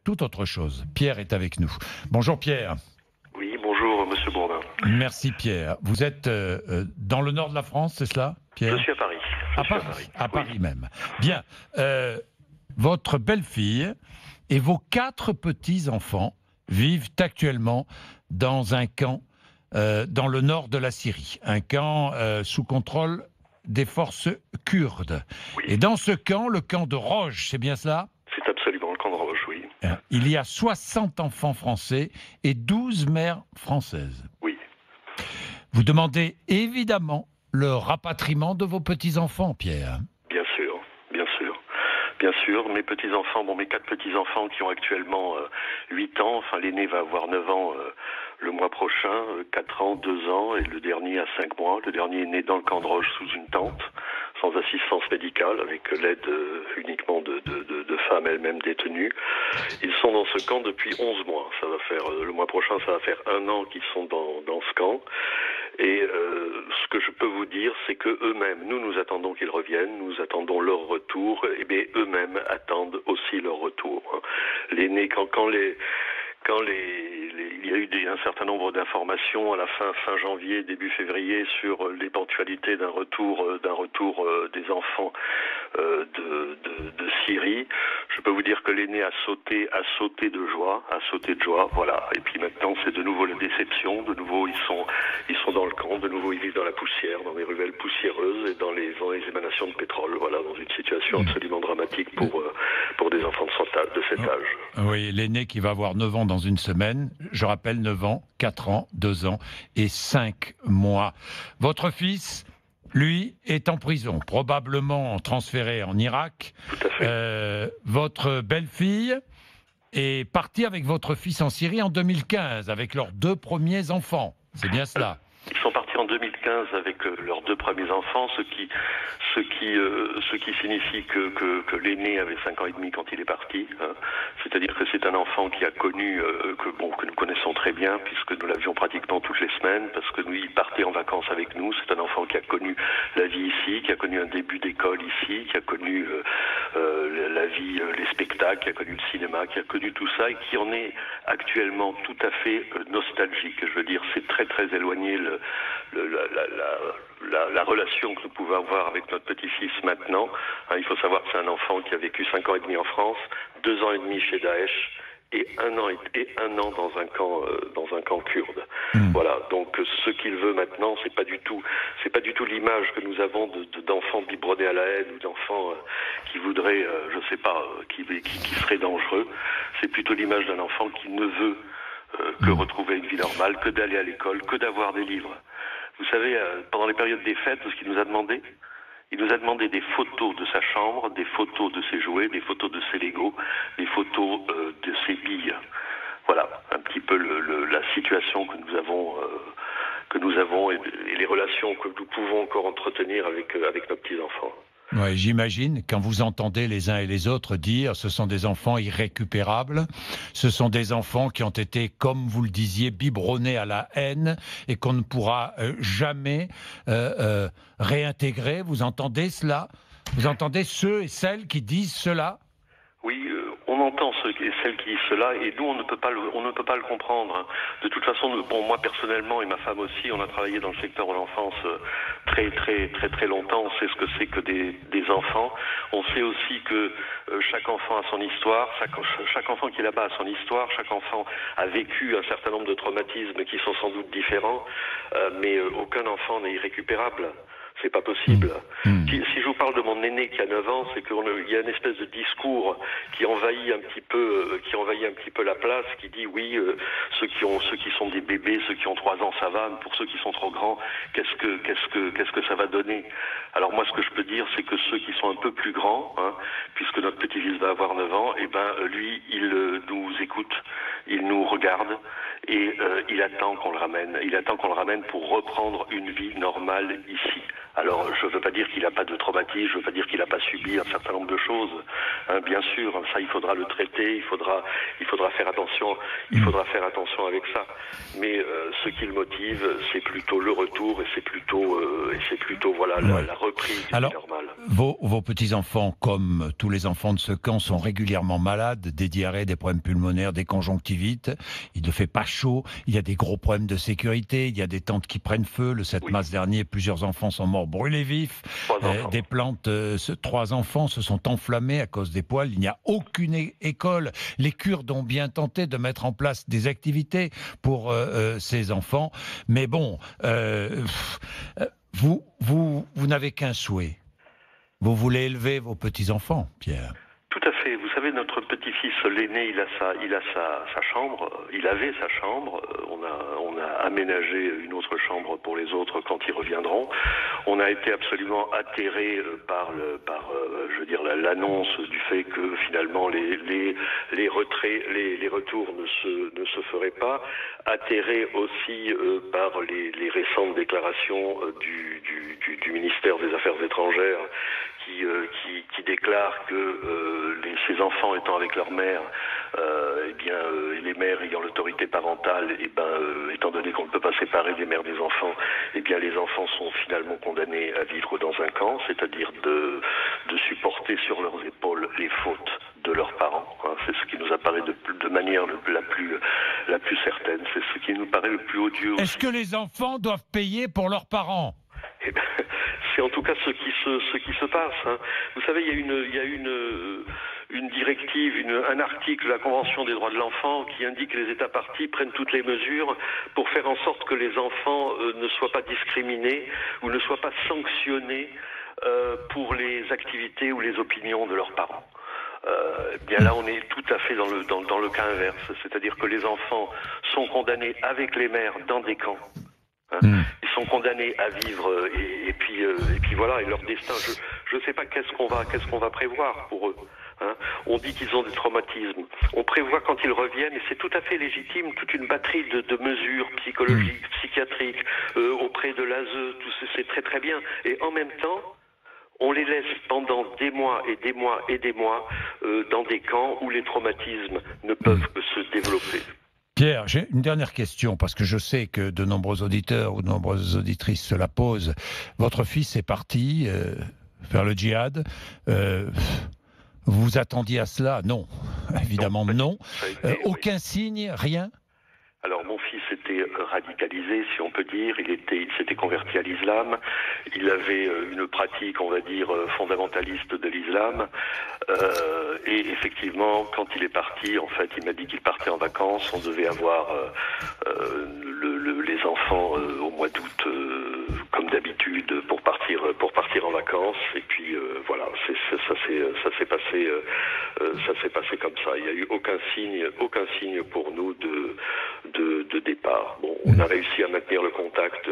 Tout autre chose. Pierre est avec nous. Bonjour Pierre. Oui, bonjour Monsieur Bourdin. Merci Pierre. Vous êtes dans le nord de la France, c'est cela, Je Pierre? suis à Paris. À Oui. Paris même. Bien. Votre belle-fille et vos 4 petits-enfants vivent actuellement dans un camp dans le nord de la Syrie. Un camp sous contrôle des forces kurdes. Oui. Et dans ce camp, le camp de Roj, c'est bien cela? C'est absolument le camp de Roche, oui. Il y a 60 enfants français et 12 mères françaises. Oui. Vous demandez évidemment le rapatriement de vos petits-enfants, Pierre. Bien sûr, bien sûr. Bien sûr, mes petits-enfants, mes 4 petits-enfants qui ont actuellement 8 ans, enfin l'aîné va avoir 9 ans le mois prochain, 4 ans, 2 ans, et le dernier a 5 mois. Le dernier est né dans le camp de Roche sous une tente, sans assistance médicale, avec l'aide uniquement de femmes elles-mêmes détenues. Ils sont dans ce camp depuis 11 mois. Ça va faire, le mois prochain, ça va faire 1 an qu'ils sont dans ce camp. Et ce que je peux vous dire, c'est que eux-mêmes, nous attendons qu'ils reviennent, nous attendons leur retour, et bien eux-mêmes attendent aussi leur retour. L'aîné, il y a eu un certain nombre d'informations à la fin janvier, début février sur l'éventualité d'un retour des enfants de Syrie. Je peux vous dire que l'aîné a sauté de joie, voilà. Et puis maintenant, c'est de nouveau la déception. De nouveau, ils sont dans le camp. De nouveau, ils vivent dans la poussière, dans les ruelles poussiéreuses et dans les émanations de pétrole. Voilà, dans une situation absolument dramatique pour des enfants de cet âge. Oui, l'aîné qui va avoir 9 ans dans une semaine. Je rappelle, 9 ans, 4 ans, 2 ans et 5 mois. Votre fils, lui, est en prison, probablement transféré en Irak. Tout à fait. Votre belle-fille est partie avec votre fils en Syrie en 2015, avec leurs 2 premiers enfants. C'est bien cela? Ils sont partis en 2015 avec leurs 2 premiers enfants, ce qui signifie que l'aîné avait 5 ans et demi quand il est parti. C'est-à-dire que c'est un enfant qui a connu, que nous connaissons très bien, puisque nous l'avions pratiquement toutes les semaines, parce que nous, il partait en vacances avec nous. C'est un enfant qui a connu la vie ici, qui a connu un début d'école ici, qui a connu la vie, les spectacles, qui a connu le cinéma, qui a connu tout ça, et qui en est actuellement tout à fait nostalgique. Je veux dire, c'est très très éloigné la relation que nous pouvons avoir avec notre petit-fils maintenant. Il faut savoir que c'est un enfant qui a vécu 5 ans et demi en France, 2 ans et demi chez Daesh et un an dans un camp kurde. Voilà. Donc ce qu'il veut maintenant, c'est pas du tout l'image que nous avons d'enfants biberonnés à la haine ou d'enfants qui voudraient, qui seraient dangereux. C'est plutôt l'image d'un enfant qui ne veut que retrouver une vie normale, que d'aller à l'école, que d'avoir des livres. Vous savez, pendant les périodes des fêtes, ce qu'il nous a demandé, il nous a demandé des photos de sa chambre, des photos de ses jouets, des photos de ses Legos, des photos de ses billes. Voilà, un petit peu la situation que nous avons et les relations que nous pouvons encore entretenir avec nos petits-enfants. Oui, j'imagine, quand vous entendez les uns et les autres dire ce sont des enfants irrécupérables, ce sont des enfants qui ont été, comme vous le disiez, biberonnés à la haine et qu'on ne pourra jamais réintégrer. Vous entendez cela? Vous entendez ceux et celles qui disent cela? Oui, on entend ceux et celles qui disent cela, et nous on ne peut pas le comprendre. De toute façon, moi personnellement et ma femme aussi, on a travaillé dans le secteur de l'enfance très très très très longtemps. On sait ce que c'est que des enfants. On sait aussi que chaque enfant a son histoire, chaque enfant qui est là-bas a son histoire, chaque enfant a vécu un certain nombre de traumatismes qui sont sans doute différents, mais aucun enfant n'est irrécupérable. C'est pas possible. Si je vous parle de mon aîné qui a 9 ans, c'est qu'il y a une espèce de discours qui envahit un petit peu la place, qui dit oui, ceux qui sont des bébés, ceux qui ont 3 ans, ça va, mais pour ceux qui sont trop grands, qu'est-ce que ça va donner? Alors moi, ce que je peux dire, c'est que ceux qui sont un peu plus grands, puisque notre petit-fils va avoir 9 ans, lui, il nous écoute. il nous regarde et il attend qu'on le ramène. Il attend qu'on le ramène pour reprendre une vie normale ici. Alors, je ne veux pas dire qu'il n'a pas de traumatisme, je ne veux pas dire qu'il n'a pas subi un certain nombre de choses. Hein, bien sûr, ça, il faudra le traiter, il faudra faire attention, avec ça. Mais ce qui le motive, c'est plutôt le retour et c'est plutôt voilà la reprise du normale. Vos petits-enfants, comme tous les enfants de ce camp, sont régulièrement malades, des diarrhées, des problèmes pulmonaires, des conjonctivites. Il ne fait pas chaud, il y a des gros problèmes de sécurité, il y a des tentes qui prennent feu. Le 7 mars dernier, plusieurs enfants sont morts brûlés vifs. Des plantes, 3 enfants se sont enflammés à cause des poils. Il n'y a aucune école. Les Kurdes ont bien tenté de mettre en place des activités pour ces enfants. Mais bon, vous n'avez qu'un souhait. Vous voulez élever vos petits-enfants, Pierre. Tout à fait. Vous savez, notre petit-fils, l'aîné, il a sa chambre. Il avait sa chambre. On a aménagé une autre chambre pour les autres quand ils reviendront. On a été absolument atterré par l'annonce du fait que finalement les retours ne se feraient pas. Atterré aussi par les récentes déclarations du ministère des Affaires étrangères qui déclare que ces enfants étant avec leur mère, les mères ayant l'autorité parentale, étant donné qu'on ne peut pas séparer les mères des enfants, les enfants sont finalement condamnés à vivre dans un camp, c'est-à-dire de supporter sur leurs épaules les fautes de leurs parents. C'est ce qui nous apparaît de manière la plus certaine. C'est ce qui nous paraît le plus odieux. Est-ce que les enfants doivent payer pour leurs parents ? C'est en tout cas ce qui se passe. Hein. Vous savez, il y a une directive, un article de la Convention des droits de l'enfant qui indique que les États parties prennent toutes les mesures pour faire en sorte que les enfants ne soient pas discriminés ou ne soient pas sanctionnés pour les activités ou les opinions de leurs parents. Là, on est tout à fait dans le cas inverse, c'est-à-dire que les enfants sont condamnés avec les mères dans des camps. Ils sont condamnés à vivre et puis voilà, et leur destin. Je ne sais pas qu'est-ce qu'on va prévoir pour eux. Hein. On dit qu'ils ont des traumatismes. On prévoit quand ils reviennent, et c'est tout à fait légitime, toute une batterie de mesures psychologiques, psychiatriques auprès de l'ASE. Tout c'est très très bien. Et en même temps, on les laisse pendant des mois et des mois et des mois dans des camps où les traumatismes ne peuvent que se développer. Pierre, j'ai une dernière question, parce que je sais que de nombreux auditeurs ou de nombreuses auditrices se la posent. Votre fils est parti faire le djihad. Vous attendiez à cela? Non, évidemment non. Aucun signe, rien? Alors mon fils était radicalisé, si on peut dire, il s'était converti à l'islam, il avait une pratique, on va dire, fondamentaliste de l'islam, et effectivement, quand il est parti, en fait, il m'a dit qu'il partait en vacances, on devait avoir les enfants au mois d'août, comme d'habitude, pour partir en vacances, et puis voilà, ça s'est passé comme ça. Il n'y a eu aucun signe pour nous de départ. Bon, on a réussi à maintenir le contact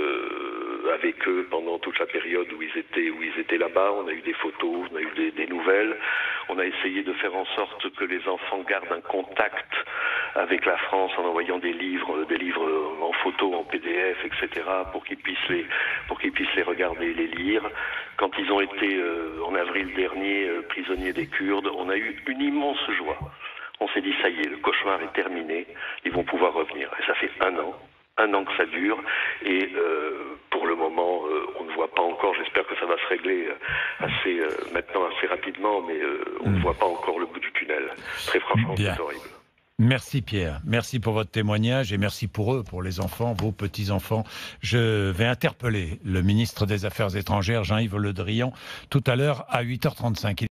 avec eux pendant toute la période où ils étaient là-bas. On a eu des photos, on a eu des nouvelles. On a essayé de faire en sorte que les enfants gardent un contact avec la France en envoyant des livres en photo, en PDF, etc., pour qu'ils puissent les regarder et les lire. Quand ils ont été, en avril dernier, prisonniers des Kurdes, on a eu une immense joie. On s'est dit, ça y est, le cauchemar est terminé, ils vont pouvoir revenir. Et ça fait un an que ça dure, et pour le moment, on ne voit pas encore, j'espère que ça va se régler maintenant assez rapidement, mais on ne voit pas encore le bout du tunnel. Très franchement, c'est horrible. Merci Pierre, merci pour votre témoignage et merci pour eux, pour les enfants, vos petits-enfants. Je vais interpeller le ministre des Affaires étrangères, Jean-Yves Le Drian, tout à l'heure à 8h35.